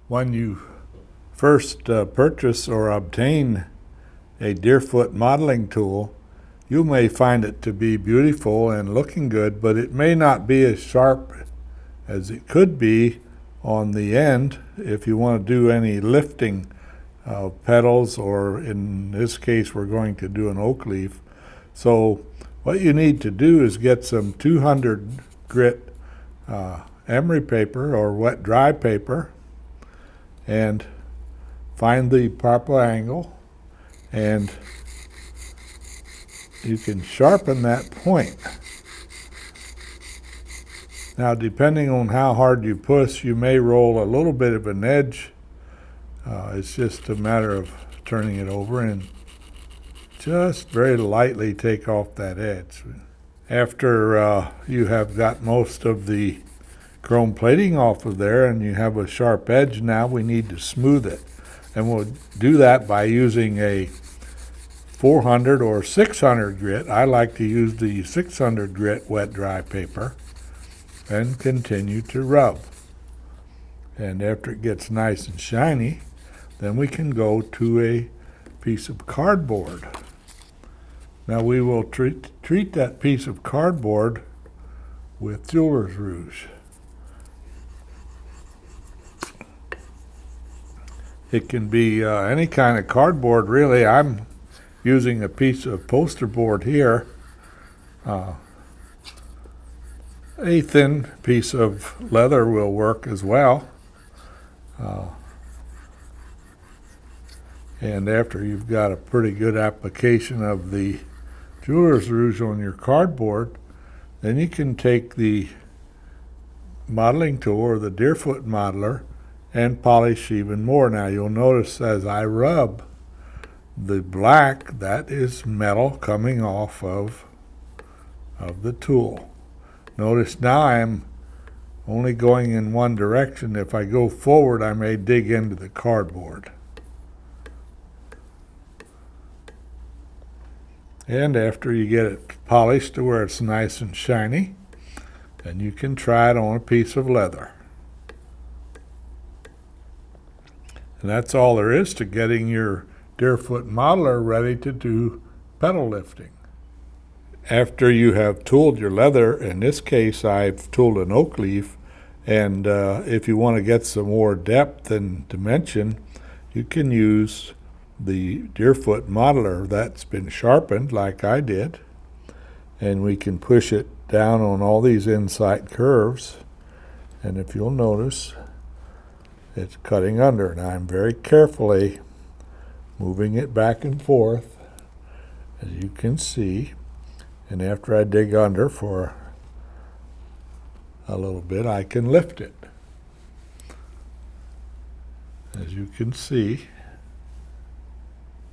When you first purchase or obtain a Deerfoot modeling tool, you may find it to be beautiful and looking good, but it may not be as sharp as it could be on the end if you want to do any lifting of petals, or in this case we're going to do an oak leaf. So what you need to do is get some 200 grit emery paper or wet dry paper and find the proper angle, and you can sharpen that point. Now, depending on how hard you push, you may roll a little bit of an edge. It's just a matter of turning it over and just very lightly take off that edge. After you have got most of the chrome plating off of there and you have a sharp edge, now we need to smooth it. And we'll do that by using a 400 or 600 grit. I like to use the 600 grit wet dry paper and continue to rub. And after it gets nice and shiny, then we can go to a piece of cardboard. Now we will treat that piece of cardboard with jeweler's rouge. It can be any kind of cardboard, really. I'm using a piece of poster board here. A thin piece of leather will work as well. And after you've got a pretty good application of the jeweler's rouge on your cardboard, then you can take the modeling tool or the Deerfoot modeler and polish even more. Now you'll notice as I rub the black, that is metal coming off of the tool. Notice now I'm only going in one direction. If I go forward, I may dig into the cardboard. And after you get it polished to where it's nice and shiny, then you can try it on a piece of leather. And that's all there is to getting your Deerfoot modeler ready to do petal lifting. After you have tooled your leather, in this case I've tooled an oak leaf, and if you want to get some more depth and dimension, you can use the Deerfoot modeler that's been sharpened like I did, and we can push it down on all these inside curves, and if you'll notice, it's cutting under. Now I'm very carefully moving it back and forth, as you can see. And after I dig under for a little bit, I can lift it. As you can see,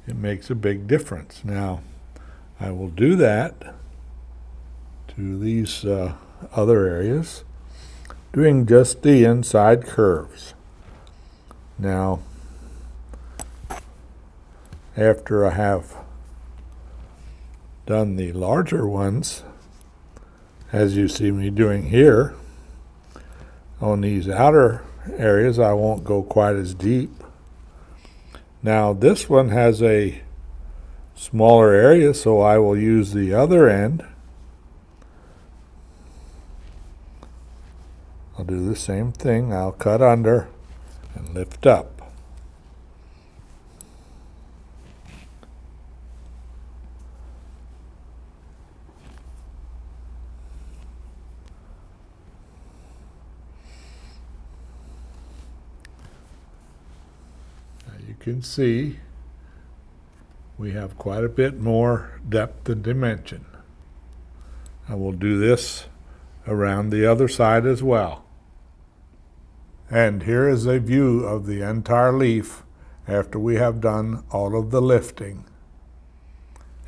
it makes a big difference. Now, I will do that to these other areas, doing just the inside curves. Now, after I have done the larger ones, as you see me doing here, on these outer areas I won't go quite as deep. Now this one has a smaller area, so I will use the other end. I'll do the same thing. I'll cut under and lift up. You can see we have quite a bit more depth and dimension. I will do this around the other side as well. And here is a view of the entire leaf after we have done all of the lifting.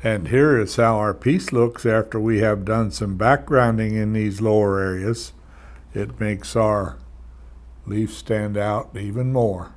And here is how our piece looks after we have done some backgrounding in these lower areas. It makes our leaf stand out even more.